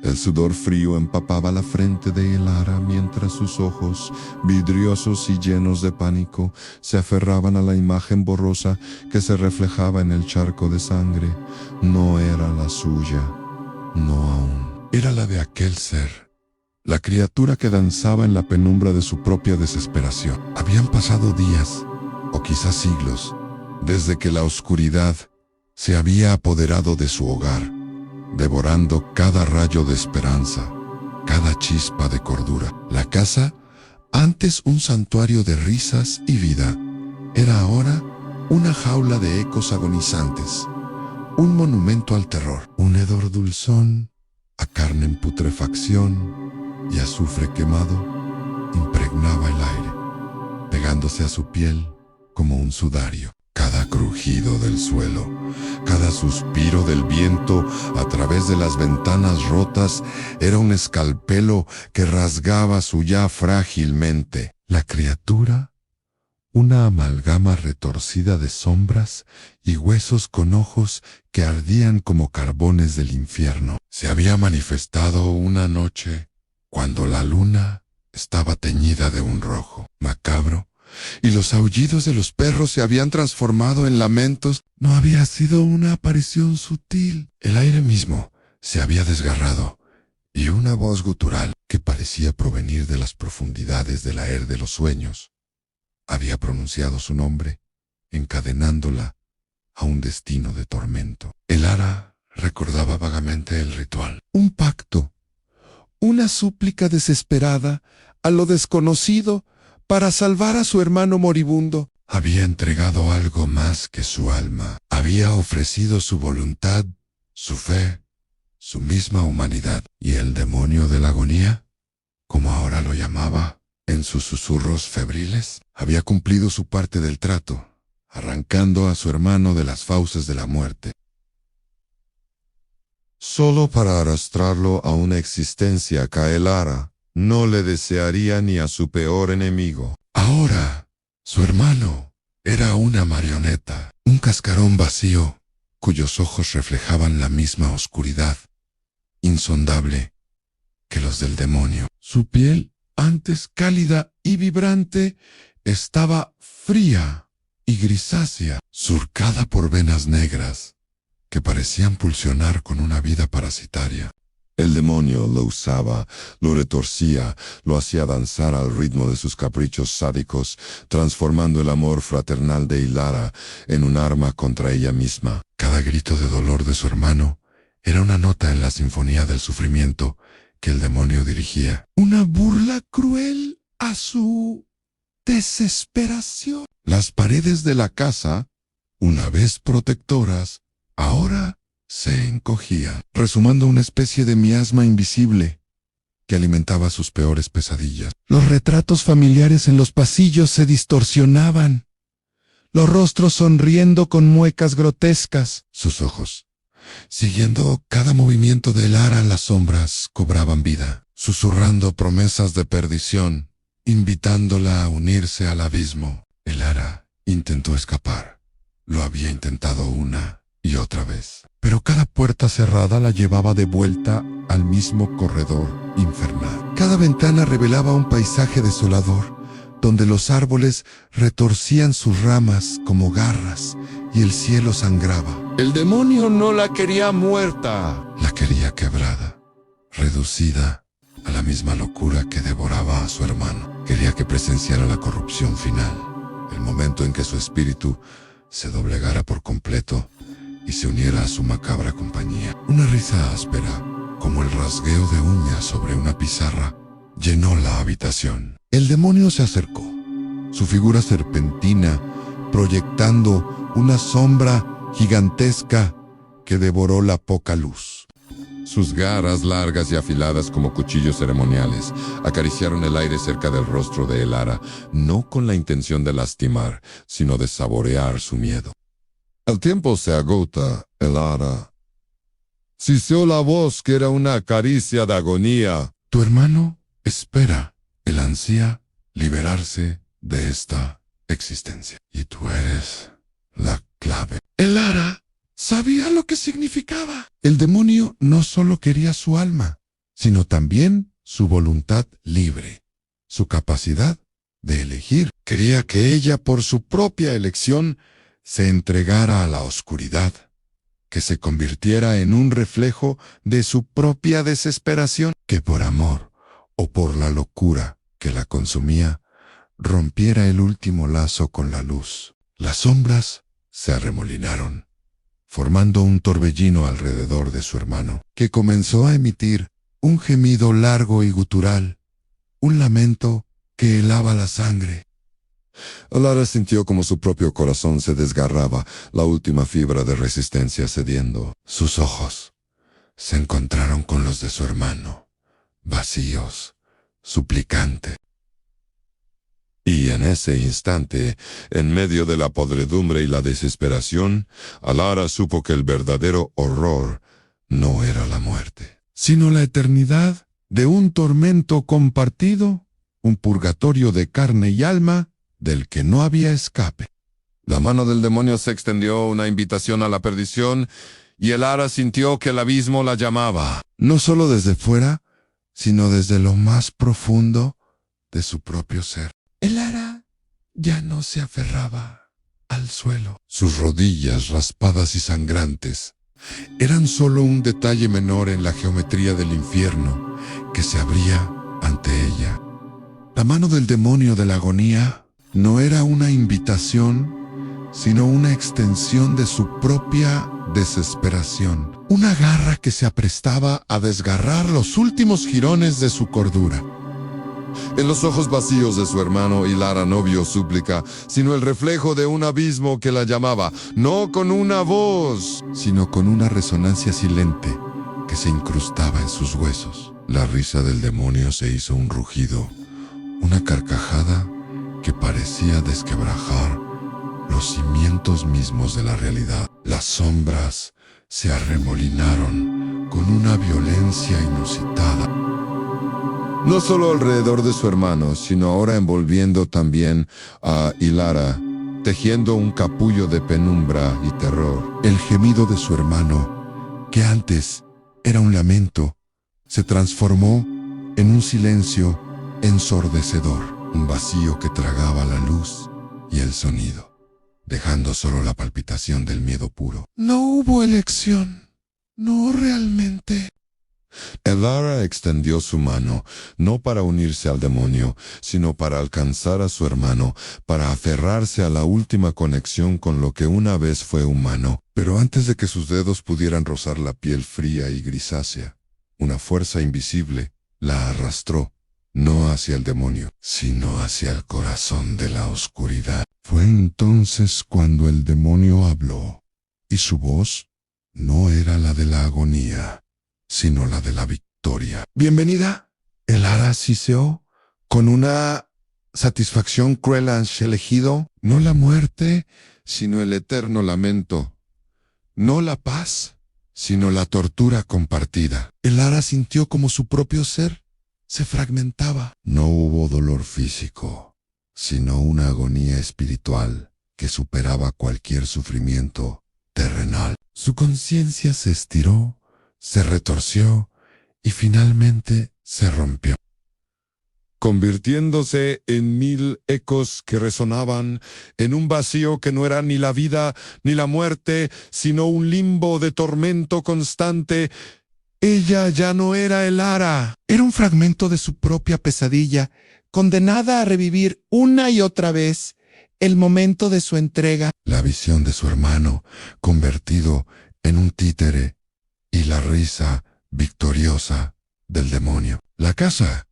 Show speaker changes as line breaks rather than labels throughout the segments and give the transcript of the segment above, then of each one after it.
El sudor frío empapaba la frente de Elara mientras sus ojos, vidriosos y llenos de pánico, se aferraban a la imagen borrosa que se reflejaba en el charco de sangre. No era la suya, no aún. Era la de aquel ser, la criatura que danzaba en la penumbra de su propia desesperación. Habían pasado días, o quizás siglos, desde que la oscuridad se había apoderado de su hogar, devorando cada rayo de esperanza, cada chispa de cordura. La casa, antes un santuario de risas y vida, era ahora una jaula de ecos agonizantes, un monumento al terror, un hedor dulzón a carne en putrefacción y azufre quemado impregnaba el aire, pegándose a su piel como un sudario. Cada crujido del suelo, cada suspiro del viento a través de las ventanas rotas era un escalpelo que rasgaba su ya frágil mente. La criatura, una amalgama retorcida de sombras y huesos con ojos que ardían como carbones del infierno, se había manifestado una noche cuando la luna estaba teñida de un rojo macabro y los aullidos de los perros se habían transformado en lamentos. No había sido una aparición sutil. El aire mismo se había desgarrado y una voz gutural que parecía provenir de las profundidades del aer de los sueños había pronunciado su nombre, encadenándola a un destino de tormento. Elara recordaba vagamente el ritual. Un pacto, una súplica desesperada a lo desconocido para salvar a su hermano moribundo. Había entregado algo más que su alma. Había ofrecido su voluntad, su fe, su misma humanidad. ¿Y el demonio de la agonía, como ahora lo llamaba en sus susurros febriles, había cumplido su parte del trato, arrancando a su hermano de las fauces de la muerte, solo para arrastrarlo a una existencia que Elara no le desearía ni a su peor enemigo? Ahora, su hermano era una marioneta, un cascarón vacío, cuyos ojos reflejaban la misma oscuridad, insondable, que los del demonio. Su piel, antes cálida y vibrante, estaba fría y grisácea, surcada por venas negras, que parecían pulsionar con una vida parasitaria. El demonio lo usaba, lo retorcía, lo hacía danzar al ritmo de sus caprichos sádicos, transformando el amor fraternal de Elara en un arma contra ella misma. Cada grito de dolor de su hermano era una nota en la sinfonía del sufrimiento que el demonio dirigía. Una burla cruel a su desesperación. Las paredes de la casa, una vez protectoras, ahora se encogían, resumando una especie de miasma invisible que alimentaba sus peores pesadillas. Los retratos familiares en los pasillos se distorsionaban, los rostros sonriendo con muecas grotescas. Sus ojos, siguiendo cada movimiento de Elara, las sombras cobraban vida, susurrando promesas de perdición, invitándola a unirse al abismo. Elara intentó escapar. Lo había intentado una y otra vez, pero cada puerta cerrada la llevaba de vuelta al mismo corredor infernal. Cada ventana revelaba un paisaje desolador, donde los árboles retorcían sus ramas como garras y el cielo sangraba. El demonio no la quería muerta, la quería quebrada, reducida a la misma locura que devoraba a su hermano. Quería que presenciara la corrupción final, el momento en que su espíritu se doblegara por completo y se uniera a su macabra compañía. Una risa áspera, como el rasgueo de uñas sobre una pizarra, llenó la habitación. El demonio se acercó, su figura serpentina, proyectando una sombra gigantesca que devoró la poca luz. Sus garras largas y afiladas como cuchillos ceremoniales acariciaron el aire cerca del rostro de Elara, no con la intención de lastimar, sino de saborear su miedo. El tiempo se agota, Elara. Siseó la voz que era una caricia de agonía. Tu hermano espera. Él ansía liberarse de esta existencia. Y tú eres la clave. Elara sabía lo que significaba. El demonio no solo quería su alma, sino también su voluntad libre, su capacidad de elegir. Quería que ella, por su propia elección, se entregara a la oscuridad, que se convirtiera en un reflejo de su propia desesperación, que por amor o por la locura que la consumía, rompiera el último lazo con la luz. Las sombras se arremolinaron, formando un torbellino alrededor de su hermano, que comenzó a emitir un gemido largo y gutural, un lamento que helaba la sangre. Alara sintió como su propio corazón se desgarraba, la última fibra de resistencia cediendo. Sus ojos se encontraron con los de su hermano, vacíos, suplicantes. Y en ese instante, en medio de la podredumbre y la desesperación, Alara supo que el verdadero horror no era la muerte, sino la eternidad de un tormento compartido, un purgatorio de carne y alma del que no había escape. La mano del demonio se extendió una invitación a la perdición, y Alara sintió que el abismo la llamaba, no solo desde fuera, sino desde lo más profundo de su propio ser. Alara ya no se aferraba al suelo. Sus rodillas, raspadas y sangrantes, eran solo un detalle menor en la geometría del infierno que se abría ante ella. La mano del demonio de la agonía no era una invitación, sino una extensión de su propia desesperación. Una garra que se aprestaba a desgarrar los últimos jirones de su cordura. En los ojos vacíos de su hermano, Alara no vio súplica, sino el reflejo de un abismo que la llamaba, no con una voz, sino con una resonancia silente que se incrustaba en sus huesos. La risa del demonio se hizo un rugido, una carcajada que parecía desquebrajar los cimientos mismos de la realidad. Las sombras se arremolinaron con una violencia inusitada. No solo alrededor de su hermano, sino ahora envolviendo también a Alara, tejiendo un capullo de penumbra y terror. El gemido de su hermano, que antes era un lamento, se transformó en un silencio ensordecedor, un vacío que tragaba la luz y el sonido, dejando solo la palpitación del miedo puro. No hubo elección, no realmente. Alara extendió su mano, no para unirse al demonio, sino para alcanzar a su hermano, para aferrarse a la última conexión con lo que una vez fue humano. Pero antes de que sus dedos pudieran rozar la piel fría y grisácea, una fuerza invisible la arrastró, no hacia el demonio, sino hacia el corazón de la oscuridad. Fue entonces cuando el demonio habló, y su voz no era la de la agonía, sino la de la victoria. Bienvenida. Alara siseó con una satisfacción cruel has elegido no la muerte, sino el eterno lamento, no la paz, sino la tortura compartida. Alara sintió como su propio ser se fragmentaba. No hubo dolor físico, sino una agonía espiritual que superaba cualquier sufrimiento terrenal. Su conciencia se estiró, se retorció y finalmente se rompió, convirtiéndose en 1000 ecos que resonaban en un vacío que no era ni la vida ni la muerte, sino un limbo de tormento constante. Ella ya no era Alara, era un fragmento de su propia pesadilla, condenada a revivir una y otra vez el momento de su entrega. La visión de su hermano, convertido en un títere, y la risa victoriosa del demonio. La casa,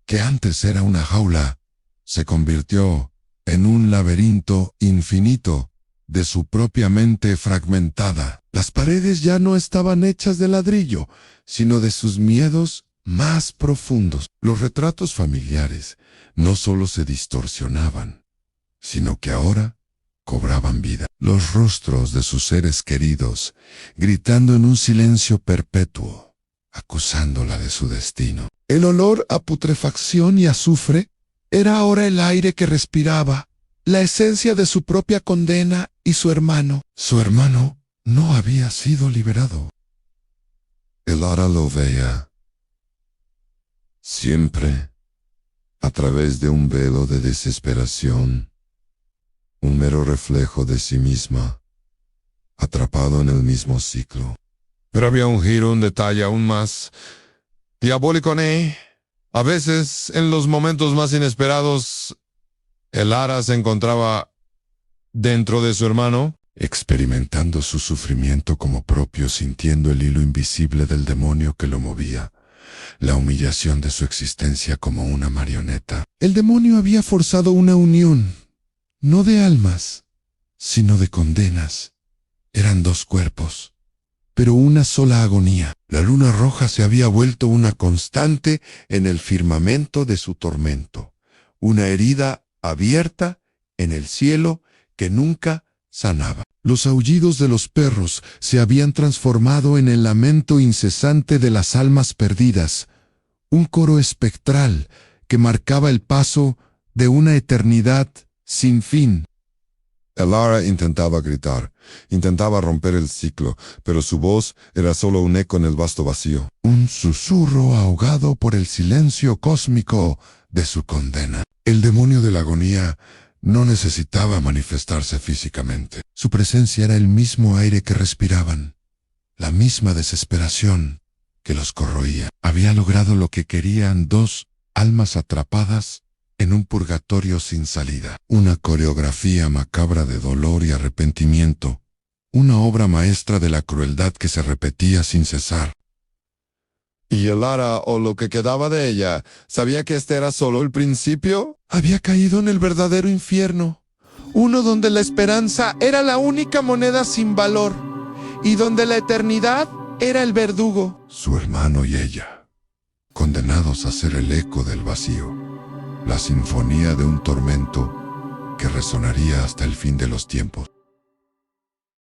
que antes era una jaula, se convirtió en un laberinto infinito de su propia mente fragmentada. Las paredes ya no estaban hechas de ladrillo, sino de sus miedos más profundos. Los retratos familiares no solo se distorsionaban, sino que ahora cobraban vida. Los rostros de sus seres queridos, gritando en un silencio perpetuo, acusándola de su destino. El olor a putrefacción y azufre era ahora el aire que respiraba, la esencia de su propia condena y su hermano. Su hermano no había sido liberado. Alara lo veía, siempre a través de un velo de desesperación, un mero reflejo de sí misma, atrapado en el mismo ciclo. Pero había un giro, un detalle aún más diabólico en él. A veces, en los momentos más inesperados, Elara se encontraba dentro de su hermano, experimentando su sufrimiento como propio, sintiendo el hilo invisible del demonio que lo movía, la humillación de su existencia como una marioneta. El demonio había forzado una unión, no de almas, sino de condenas. Eran dos cuerpos, pero una sola agonía. La luna roja se había vuelto una constante en el firmamento de su tormento, una herida abierta en el cielo que nunca sanaba. Los aullidos de los perros se habían transformado en el lamento incesante de las almas perdidas, un coro espectral que marcaba el paso de una eternidad sin fin. Elara intentaba gritar, intentaba romper el ciclo, pero su voz era solo un eco en el vasto vacío. Un susurro ahogado por el silencio cósmico de su condena. El demonio de la agonía no necesitaba manifestarse físicamente. Su presencia era el mismo aire que respiraban, la misma desesperación que los corroía. Había logrado lo que querían dos almas atrapadas en un purgatorio sin salida. Una coreografía macabra de dolor y arrepentimiento, una obra maestra de la crueldad que se repetía sin cesar. ¿Y Elara, o lo que quedaba de ella, sabía que este era solo el principio? Había caído en el verdadero infierno, uno donde la esperanza era la única moneda sin valor, y donde la eternidad era el verdugo. Su hermano y ella, condenados a ser el eco del vacío, la sinfonía de un tormento que resonaría hasta el fin de los tiempos.